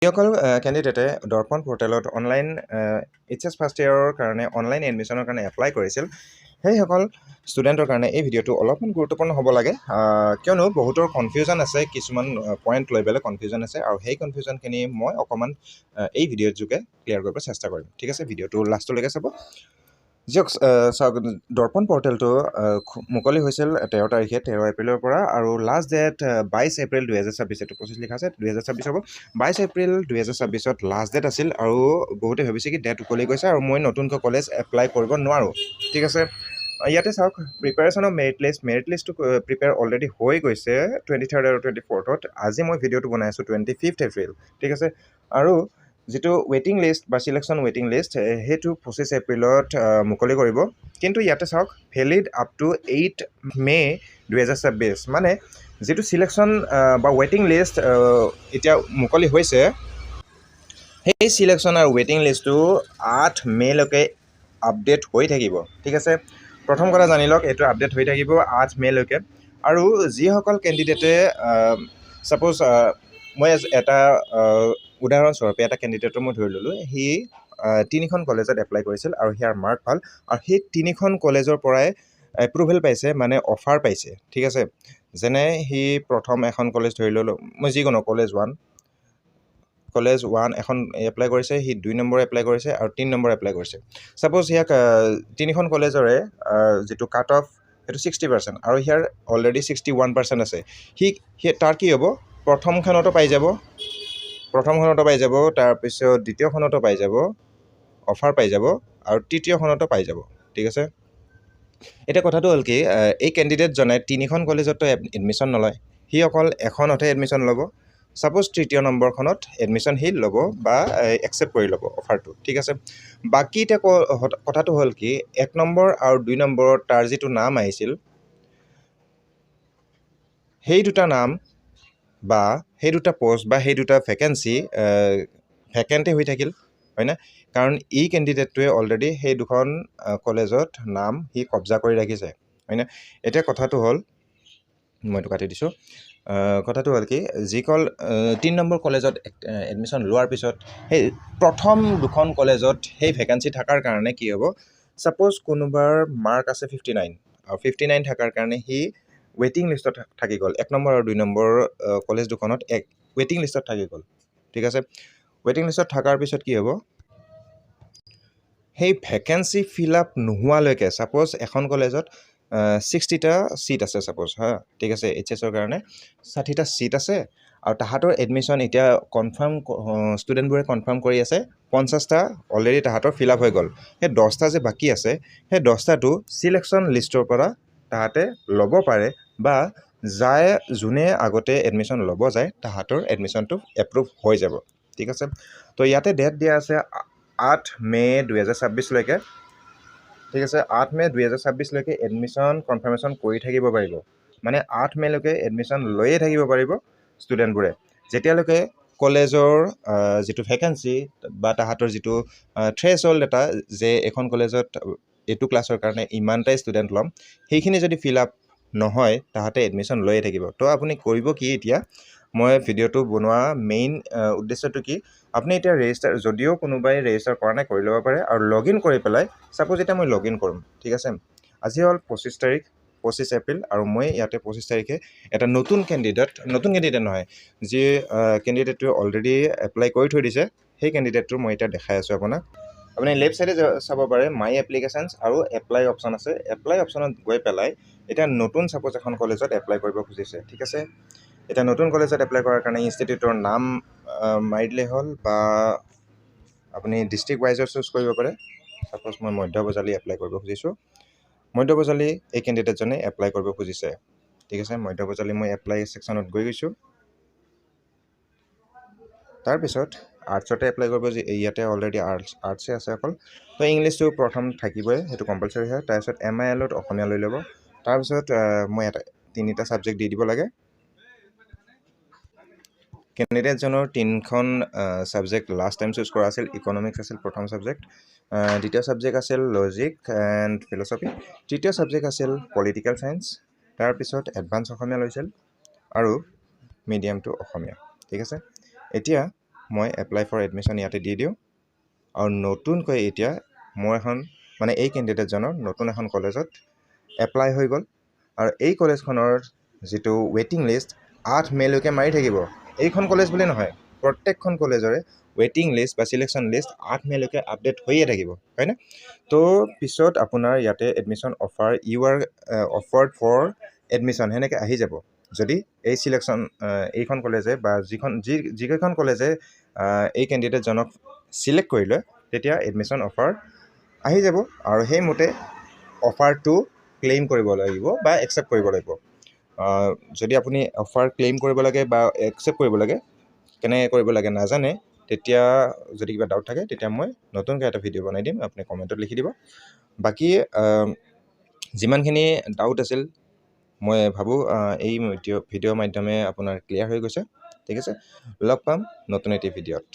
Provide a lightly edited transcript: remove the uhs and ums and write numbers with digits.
যিসকল কেণ্ডিডেটে দৰ্পণ পৰ্টেলত online HS first ইয়েৰৰ কাৰণে অনলাইন এডমিশ্যনৰ কাৰণে এপ্লাই কৰিছিল সেইসকল ষ্টুডেণ্টৰ কাৰণে এই ভিডিঅ'টো অলপমান গুৰুত্বপূৰ্ণ হ'ব লাগে কিয়নো বহুতৰ কনফিউজন আছে কিছুমান পইণ্ট লৈ পেলাই কনফিউজন আছে আৰু সেই কনফিউজনখিনি মই অকণমান এই ভিডিঅ'ৰ যোগে ক্লিয়াৰ কৰিব চেষ্টা কৰিম ঠিক আছে ভিডিঅ'টো লাষ্টলৈকে চাব চাওক দৰ্পণ পৰ্টেলটো মুকলি হৈছিল 13 তাৰিখে 13 এপ্ৰিলৰ পৰা আৰু লাষ্ট ডেট 22 এপ্ৰিল 2026 এইটো 25 লিখা আছে 2026 হ'ব 22 এপ্ৰিল 2026ত লাষ্ট ডেট আছিল আৰু বহুতে ভাবিছে কি ডেট উকলি গৈছে আৰু মই নতুনকৈ কলেজ এপ্লাই কৰিব নোৱাৰোঁ ঠিক আছে ইয়াতে চাওক প্ৰিপাৰেশ্যন অফ মেৰিট লিষ্টটো প্ৰিপেয়াৰ অলৰেডি হৈ গৈছে 23rd আৰু 24th আজি মই ভিডিঅ'টো বনাই আছোঁ 25th এপ্ৰিল ঠিক আছে আৰু যিটো ৱেইটিং লিষ্ট বা চিলেকশ্যন ৱেইটিং লিষ্ট সেইটো 25 এপ্ৰিলত মুকলি কৰিব কিন্তু ইয়াতে চাওক ভেলিড আপ টু 8 মে 2026 মানে যিটো চিলেকশ্যন বা ৱেইটিং লিষ্ট এতিয়া মুকলি হৈছে সেই চিলেকশ্যন আৰু ৱেইটিং লিষ্টটো 8 মে'লৈকে আপডেট হৈ থাকিব ঠিক আছে প্ৰথম কথা জানি লওক এইটো আপডেট হৈ থাকিব 8 মে'লৈকে আৰু যিসকল কেণ্ডিডেটে ছাপ'জ মই এটা উদাহৰণস্বৰূপে এটা কেণ্ডিডেটৰ মই ধৰি ল'লোঁ সি 3খন কলেজত এপ্লাই কৰিছিল আৰু সিয়াৰ মাৰ্ক ভাল আৰু সেই 3খন কলেজৰ পৰাই এপ্ৰুভেল পাইছে মানে অফাৰ পাইছে ঠিক আছে যেনে সি প্ৰথম এখন কলেজ ধৰি ল'লোঁ মই যিকোনো কলেজ 1 এখন এপ্লাই কৰিছে সি 2 নম্বৰ এপ্লাই কৰিছে আৰু 3 নম্বৰ এপ্লাই কৰিছে ছাপ'জ ইয়াক 3খন কলেজৰে যিটো কাট অফ সেইটো 60% আৰু ইয়াৰ অলৰেডি 61% আছে সি তাৰ কি হ'ব প্ৰথমখনতো পাই যাব তাৰপিছত দ্বিতীয়খনতো পাই যাব অফাৰ পাই যাব আৰু তৃতীয়খনতো পাই যাব ঠিক আছে এতিয়া কথাটো হ'ল কি এই কেণ্ডিডেটজনে 3খন কলেজতো এডমিশ্যন নলয় সি অকল এখনতহে এডমিশ্যন ল'ব ছাপ'জ তৃতীয় নম্বৰখনত এডমিশ্যন সি ল'ব বা একচেপ্ট কৰি ল'ব অফাৰটো ঠিক আছে বাকী এতিয়া কথাটো হ'ল কি 1 নম্বৰ আৰু 2 নম্বৰত তাৰ যিটো নাম আহিছিল সেই দুটা নাম বা সেই দুটা পষ্ট বা সেই দুটা ভেকেঞ্চি ভেকেণ্টে হৈ থাকিল হয়নে কাৰণ এই কেণ্ডিডেটটোৱে অলৰেডি সেই দুখন কলেজত নাম সি কব্জা কৰি ৰাখিছে হয়নে এতিয়া কথাটো হ'ল মই এইটো কাটি দিছোঁ কথাটো হ'ল কি যিকল 3 নম্বৰ কলেজত এডমিশ্যন লোৱাৰ পিছত সেই প্ৰথম দুখন কলেজত সেই ভেকেঞ্চি থকাৰ কাৰণে কি হ'ব ছাপ'জ কোনোবাৰ মাৰ্ক আছে 59 আৰু 59 থকাৰ কাৰণে সি ৱেইটিং লিষ্টত থাকি গ'ল 1 নম্বৰ আৰু 2 নম্বৰ কলেজ দুখনত ৱেইটিং লিষ্টত থাকি গ'ল ঠিক আছে ৱেইটিং লিষ্টত থকাৰ পিছত কি হ'ব সেই ভেকেঞ্চি ফিল আপ নোহোৱালৈকে ছাপ'জ এখন কলেজত 60টা ছিট আছে ছাপ'জ হা ঠিক আছে HSৰ কাৰণে 60টা ছিট আছে আৰু তাহাঁতৰ এডমিশ্যন এতিয়া কনফাৰ্ম ষ্টুডেণ্টবোৰে কনফাৰ্ম কৰি আছে 50টা অলৰেডি তাহাঁতৰ ফিল আপ হৈ গ'ল সেই 10টা যে বাকী আছে সেই 10টাটো চিলেকশ্যন লিষ্টৰ পৰা তাহাঁতে ল'ব পাৰে বা যোনে আগতে এডমিশ্যন ল'ব যায় তাহাঁতৰ এডমিশ্যনটো এপ্ৰুভ হৈ যাব ঠিক আছে তো ইয়াতে ডেট দিয়া আছে 8 মে 2026লৈকে ঠিক আছে 8 মে 2026লৈকে এডমিশ্যন কনফাৰ্মেশ্যন কৰি থাকিব পাৰিব মানে 8 মে'লৈকে এডমিশ্যন লৈয়ে থাকিব পাৰিব ষ্টুডেণ্টবোৰে যেতিয়ালৈকে কলেজৰ যিটো ভেকেঞ্চি বা তাহাঁতৰ যিটো থ্ৰেছহোল্ড এটা যে এখন কলেজত এইটো ক্লাছৰ কাৰণে ইমানটাই ষ্টুডেণ্ট ল'ম সেইখিনি যদি ফিল আপ নহয় তাহাঁতে এডমিশ্যন লৈয়ে থাকিব তো আপুনি কৰিব কি এতিয়া মই ভিডিঅ'টো বনোৱা মেইন উদ্দেশ্যটো কি আপুনি এতিয়া ৰেজিষ্টাৰ যদিও কোনোবাই ৰেজিষ্টাৰ কৰা নাই কৰি ল'ব পাৰে আৰু লগ ইন কৰি পেলাই ছাপ'জ এতিয়া মই লগ ইন কৰিম ঠিক আছে আজি হ'ল 25 এপ্ৰিল আৰু মই ইয়াতে 25 তাৰিখে এটা নতুন কেণ্ডিডেট নহয় যি কেণ্ডিডেটটোৱে অলৰেডি এপ্লাই কৰি থৈ দিছে সেই কেণ্ডিডেটটো মই এতিয়া দেখাই আছোঁ আপোনাক আপুনি লেফ্ট ছাইডে চাব পাৰে মাই এপ্লিকেশ্যনছ আৰু এপ্লাই অপশ্যন আছে এপ্লাই অপশ্যনত গৈ পেলাই এতিয়া নতুন ছাপ'জ এখন কলেজত এপ্লাই কৰিব খুজিছে ঠিক আছে এতিয়া নতুন কলেজত এপ্লাই কৰাৰ কাৰণে ইনষ্টিটিউটৰ নাম মাৰি দিলেই হ'ল বা আপুনি ডিষ্ট্ৰিক্ট ৱাইজত চুজ কৰিব পাৰে ছাপ'জ মই মধ্য বজালী এপ্লাই কৰিব খুজিছোঁ মধ্য বজালী এই কেণ্ডিডেটজনে এপ্লাই কৰিব খুজিছে ঠিক আছে মধ্য বজালী মই এপ্লাই ছেকশ্যনত গৈ গৈছোঁ তাৰপিছত আৰ্টছতে এপ্লাই কৰিব ইয়াতে অলৰেডি আৰ্টছে আছে অকল তো ইংলিছটো প্ৰথম থাকিবই সেইটো কম্পালচৰি হয় তাৰপিছত MILত অসমীয়া লৈ ল'ব তাৰপিছত মই এটা 3টা ছাবজেক্ট দি দিব লাগে কেণ্ডিডেটজনৰ 3খন ছাবজেক্ট লাষ্ট টাইম চুজ কৰা আছিল ইকনমিক্স আছিল প্ৰথম ছাবজেক্ট দ্বিতীয় ছাবজেক্ট আছিল লজিক এণ্ড ফিলচফি তৃতীয় ছাবজেক্ট আছিল পলিটিকেল চায়েন্স তাৰপিছত এডভান্স অসমীয়া লৈছিল আৰু মিডিয়ামটো অসমীয়া ঠিক আছে এতিয়া মই এপ্লাই ফৰ এডমিশ্যন ইয়াতে দি দিওঁ আৰু নতুনকৈ এতিয়া মোৰ এখন মানে এই কেণ্ডিডেটজনৰ নতুন এখন কলেজত এপ্লাই হৈ গ'ল আৰু এই কলেজখনৰ যিটো ৱেইটিং লিষ্ট 8 মেলৈকে মাৰি থাকিব। এইখন কলেজ বুলি নহয়, প্ৰত্যেকখন কলেজৰে ৱেইটিং লিষ্ট বা চিলেকশ্যন লিষ্ট 8 মেলৈকে আপডেট হৈয়ে থাকিব, হয়নে? তো পিছত আপোনাৰ ইয়াতে admission offer you are offered for admission সেনেকৈ আহি যাব। যদি এই চিলেকশ্যন এইখন কলেজে বা যিকেইখন কলেজে এই কেণ্ডিডেটজনক চিলেক্ট কৰি লয় তেতিয়া এডমিশ্যন অফাৰ আহি যাব আৰু সেইমতে অফাৰটো ক্লেইম কৰিব লাগিব বা একচেপ্ট কৰিব লাগিব। যদি আপুনি অফাৰ ক্লেইম কৰিব লাগে বা একচেপ্ট কৰিব লাগে, কেনেকৈ কৰিব লাগে নাজানে, তেতিয়া যদি কিবা ডাউট থাকে তেতিয়া মই নতুনকৈ এটা ভিডিঅ' বনাই দিম, আপুনি কমেণ্টত লিখি দিব। বাকী যিমানখিনি ডাউট আছিল মই ভাবোঁ এই ভিডিঅ'ৰ মাধ্যমে আপোনাৰ ক্লিয়াৰ হৈ গৈছে। ঠিক আছে, লগ পাম নতুন এটি ভিডিঅ'ত।